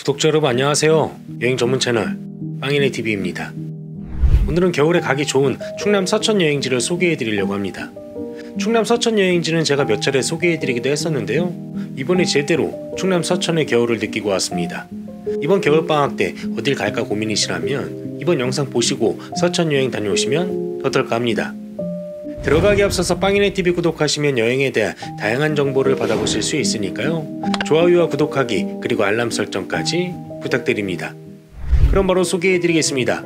구독자 여러분 안녕하세요. 여행 전문 채널 빵이네TV입니다. 오늘은 겨울에 가기 좋은 충남 서천 여행지를 소개해 드리려고 합니다. 충남 서천 여행지는 제가 몇 차례 소개해 드리기도 했었는데요. 이번에 제대로 충남 서천의 겨울을 느끼고 왔습니다. 이번 겨울방학 때 어딜 갈까 고민이시라면 이번 영상 보시고 서천 여행 다녀오시면 어떨까 합니다. 들어가기 앞서서 빵이네TV 구독하시면 여행에 대한 다양한 정보를 받아보실 수 있으니까요. 좋아요와 구독하기 그리고 알람 설정까지 부탁드립니다. 그럼 바로 소개해드리겠습니다.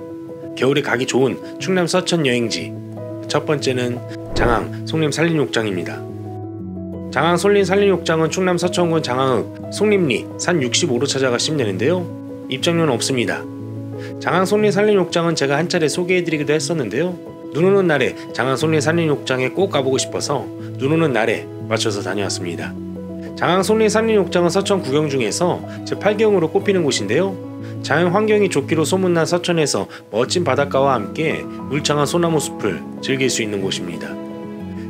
겨울에 가기 좋은 충남 서천 여행지. 첫 번째는 장항 송림산림욕장입니다. 장항 송림산림욕장은 충남 서천군 장항읍 송림리 산 65로 찾아가시면 되는데요. 입장료는 없습니다. 장항 송림산림욕장은 제가 한 차례 소개해드리기도 했었는데요. 눈 오는 날에 장항 송림산림욕장에 꼭 가보고 싶어서 눈 오는 날에 맞춰서 다녀왔습니다. 장항 송림산림욕장은 서천 구경 중에서 제8경으로 꼽히는 곳인데요. 자연 환경이 좋기로 소문난 서천에서 멋진 바닷가와 함께 울창한 소나무 숲을 즐길 수 있는 곳입니다.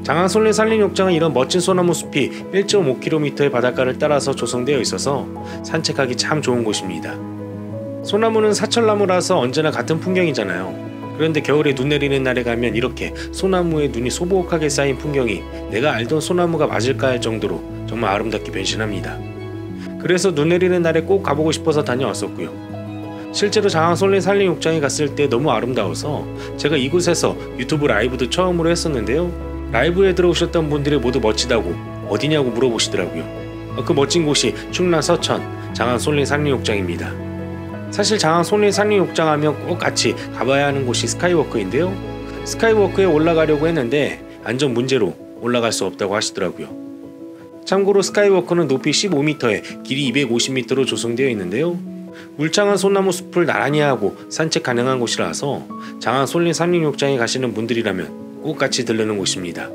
장항 송림산림욕장은 이런 멋진 소나무 숲이 1.5km의 바닷가를 따라서 조성되어 있어서 산책하기 참 좋은 곳입니다. 소나무는 사철나무라서 언제나 같은 풍경이잖아요. 그런데 겨울에 눈 내리는 날에 가면 이렇게 소나무에 눈이 소복하게 쌓인 풍경이 내가 알던 소나무가 맞을까 할 정도로 정말 아름답게 변신합니다. 그래서 눈 내리는 날에 꼭 가보고 싶어서 다녀왔었고요. 실제로 장항 송림산림욕장에 갔을 때 너무 아름다워서 제가 이곳에서 유튜브 라이브도 처음으로 했었는데요. 라이브에 들어오셨던 분들이 모두 멋지다고 어디냐고 물어보시더라고요. 그 멋진 곳이 충남 서천 장항 송림산림욕장입니다. 사실 장항 송림산림욕장 하면 꼭 같이 가봐야 하는 곳이 스카이워크인데요. 스카이워크에 올라가려고 했는데 안전 문제로 올라갈 수 없다고 하시더라고요. 참고로 스카이워크는 높이 15m에 길이 250m로 조성되어 있는데요. 울창한 소나무 숲을 나란히 하고 산책 가능한 곳이라서 장항 송림산림욕장에 가시는 분들이라면 꼭 같이 들르는 곳입니다.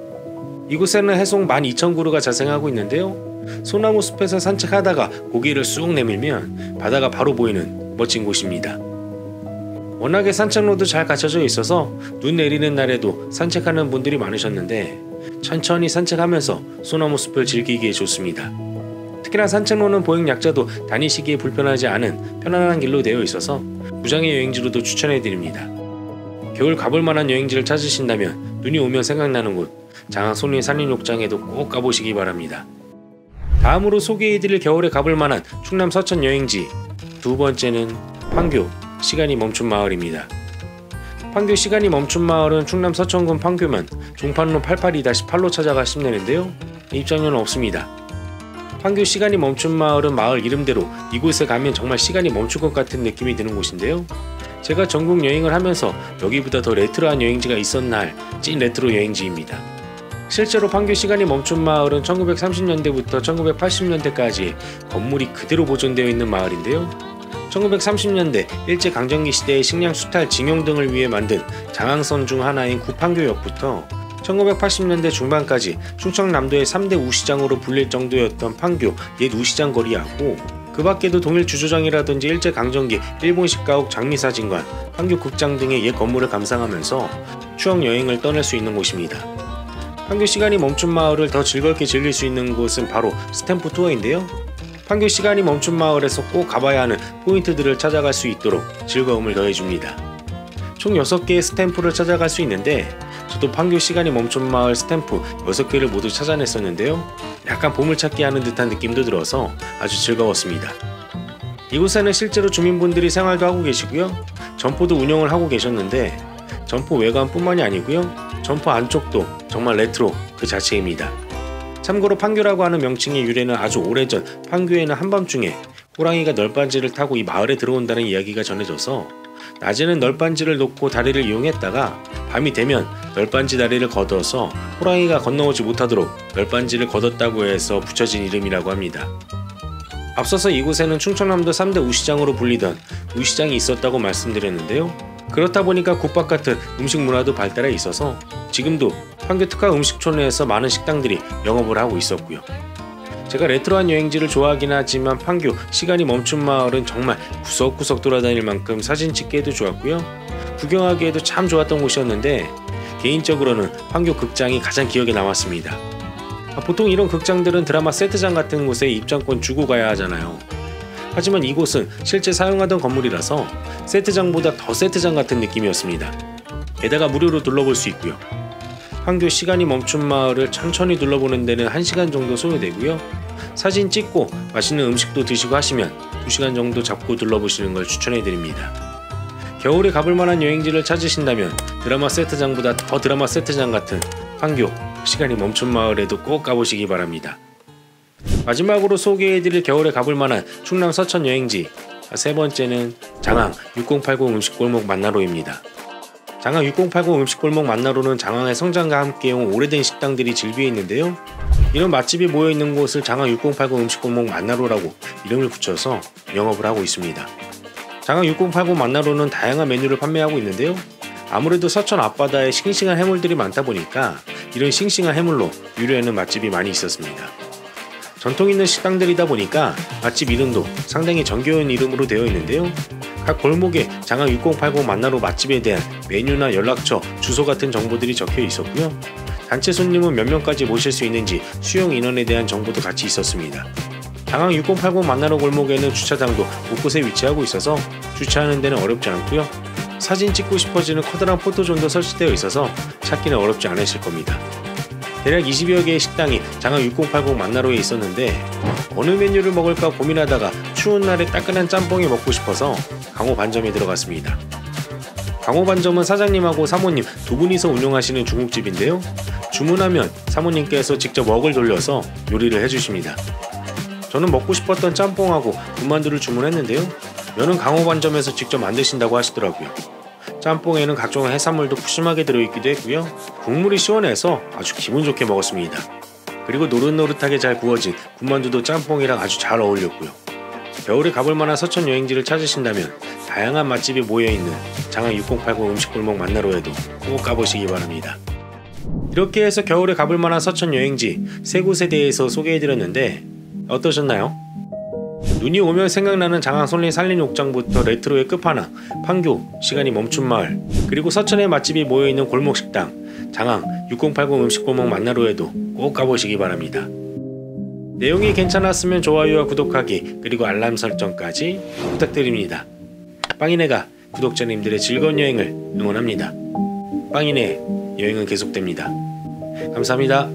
이곳에는 해송 12,000그루가 자생하고 있는데요. 소나무 숲에서 산책하다가 고개를 쑥 내밀면 바다가 바로 보이는 멋진 곳입니다. 워낙에 산책로도 잘 갖춰져 있어서 눈 내리는 날에도 산책하는 분들이 많으셨는데 천천히 산책하면서 소나무 숲을 즐기기에 좋습니다. 특히나 산책로는 보행 약자도 다니시기에 불편하지 않은 편안한 길로 되어 있어서 무장의 여행지로도 추천해드립니다. 겨울 가볼 만한 여행지를 찾으신다면 눈이 오면 생각나는 곳 장항 송림산림욕장에도 꼭 가보시기 바랍니다. 다음으로 소개해드릴 겨울에 가볼 만한 충남 서천 여행지 두 번째는 판교 시간이 멈춘 마을입니다. 판교 시간이 멈춘 마을은 충남 서천군 판교면 종판로 88-8로 찾아가시면 되는데요. 입장료는 없습니다. 판교 시간이 멈춘 마을은 마을 이름대로 이곳에 가면 정말 시간이 멈출 것 같은 느낌이 드는 곳인데요. 제가 전국 여행을 하면서 여기보다 더 레트로한 여행지가 있었나 할 찐 레트로 여행지입니다. 실제로 판교 시간이 멈춘 마을은 1930년대부터 1980년대까지 건물이 그대로 보존되어 있는 마을인데요. 1930년대 일제강점기 시대의 식량 수탈 징용 등을 위해 만든 장항선 중 하나인 구판교역부터 1980년대 중반까지 충청남도의 3대 우시장으로 불릴 정도였던 판교 옛 우시장 거리하고 그 밖에도 동일 주조장이라든지 일제강점기 일본식 가옥 장미사진관, 판교 극장 등의 옛 건물을 감상하면서 추억 여행을 떠날 수 있는 곳입니다. 판교 시간이 멈춘 마을을 더 즐겁게 즐길 수 있는 곳은 바로 스탬프 투어인데요. 판교 시간이 멈춘 마을에서 꼭 가봐야 하는 포인트들을 찾아갈 수 있도록 즐거움을 더해줍니다. 총 6개의 스탬프를 찾아갈 수 있는데 저도 판교 시간이 멈춘 마을 스탬프 6개를 모두 찾아냈었는데요. 약간 보물찾기 하는 듯한 느낌도 들어서 아주 즐거웠습니다. 이곳에는 실제로 주민분들이 생활도 하고 계시고요. 점포도 운영을 하고 계셨는데 점포 외관뿐만이 아니고요. 점포 안쪽도 정말 레트로 그 자체입니다. 참고로 판교라고 하는 명칭의 유래는 아주 오래전 판교에는 한밤중에 호랑이가 널빤지를 타고 이 마을에 들어온다는 이야기가 전해져서 낮에는 널빤지를 놓고 다리를 이용했다가 밤이 되면 널빤지 다리를 걷어서 호랑이가 건너오지 못하도록 널빤지를 걷었다고 해서 붙여진 이름이라고 합니다. 앞서서 이곳에는 충청남도 3대 우시장으로 불리던 우시장이 있었다고 말씀드렸는데요. 그렇다 보니까 국밥 같은 음식 문화도 발달해 있어서 지금도 판교 특화 음식촌에서 많은 식당들이 영업을 하고 있었고요. 제가 레트로한 여행지를 좋아하긴 하지만 판교 시간이 멈춘 마을은 정말 구석구석 돌아다닐 만큼 사진 찍기에도 좋았고요. 구경하기에도 참 좋았던 곳이었는데 개인적으로는 판교 극장이 가장 기억에 남았습니다. 보통 이런 극장들은 드라마 세트장 같은 곳에 입장권 주고 가야 하잖아요. 하지만 이곳은 실제 사용하던 건물이라서 세트장보다 더 세트장 같은 느낌이었습니다. 게다가 무료로 둘러볼 수 있고요. 판교 시간이 멈춘 마을을 천천히 둘러보는 데는 1시간 정도 소요되고요. 사진 찍고 맛있는 음식도 드시고 하시면 2시간 정도 잡고 둘러보시는 걸 추천해드립니다. 겨울에 가볼 만한 여행지를 찾으신다면 드라마 세트장보다 더 드라마 세트장 같은 판교 시간이 멈춘 마을에도 꼭 가보시기 바랍니다. 마지막으로 소개해드릴 겨울에 가볼 만한 충남 서천 여행지, 세 번째는 장항 6080 음식골목 만나로입니다. 장항 6080 음식골목 만나로는 장항의 성장과 함께해온 오래된 식당들이 질비해 있는데요. 이런 맛집이 모여있는 곳을 장항 6080 음식골목 만나로라고 이름을 붙여서 영업을 하고 있습니다. 장항 6080 만나로는 다양한 메뉴를 판매하고 있는데요. 아무래도 서천 앞바다에 싱싱한 해물들이 많다 보니까 이런 싱싱한 해물로 유래하는 맛집이 많이 있었습니다. 전통 있는 식당들이다 보니까 맛집 이름도 상당히 정겨운 이름으로 되어 있는데요. 각 골목에 장항 6080 만나로 맛집에 대한 메뉴나 연락처, 주소 같은 정보들이 적혀 있었고요. 단체 손님은 몇 명까지 모실 수 있는지 수용 인원에 대한 정보도 같이 있었습니다. 장항 6080 만나로 골목에는 주차장도 곳곳에 위치하고 있어서 주차하는 데는 어렵지 않고요. 사진 찍고 싶어지는 커다란 포토존도 설치되어 있어서 찾기는 어렵지 않으실 겁니다. 대략 20여 개의 식당이 장항 6080 만나로에 있었는데 어느 메뉴를 먹을까 고민하다가 추운 날에 따끈한 짬뽕이 먹고 싶어서 강호 반점에 들어갔습니다. 강호 반점은 사장님하고 사모님 두 분이서 운영하시는 중국집인데요. 주문하면 사모님께서 직접 웍을 돌려서 요리를 해주십니다. 저는 먹고 싶었던 짬뽕하고 군만두를 주문했는데요. 면은 강호 반점에서 직접 만드신다고 하시더라고요. 짬뽕에는 각종 해산물도 푸짐하게 들어있기도 했고요. 국물이 시원해서 아주 기분 좋게 먹었습니다. 그리고 노릇노릇하게 잘 구워진 군만두도 짬뽕이랑 아주 잘 어울렸고요. 겨울에 가볼 만한 서천 여행지를 찾으신다면 다양한 맛집이 모여있는 장항 6080 음식골목 만나로에도 꼭 가보시기 바랍니다. 이렇게 해서 겨울에 가볼 만한 서천 여행지 3곳에 대해서 소개해드렸는데 어떠셨나요? 눈이 오면 생각나는 장항 솔린 산림욕장부터 레트로의 끝판왕, 판교, 시간이 멈춘 마을, 그리고 서천의 맛집이 모여있는 골목식당, 장항 6080 음식골목 만나로에도 꼭 가보시기 바랍니다. 내용이 괜찮았으면 좋아요와 구독하기, 그리고 알람 설정까지 부탁드립니다. 빵이네가 구독자님들의 즐거운 여행을 응원합니다. 빵이네 여행은 계속됩니다. 감사합니다.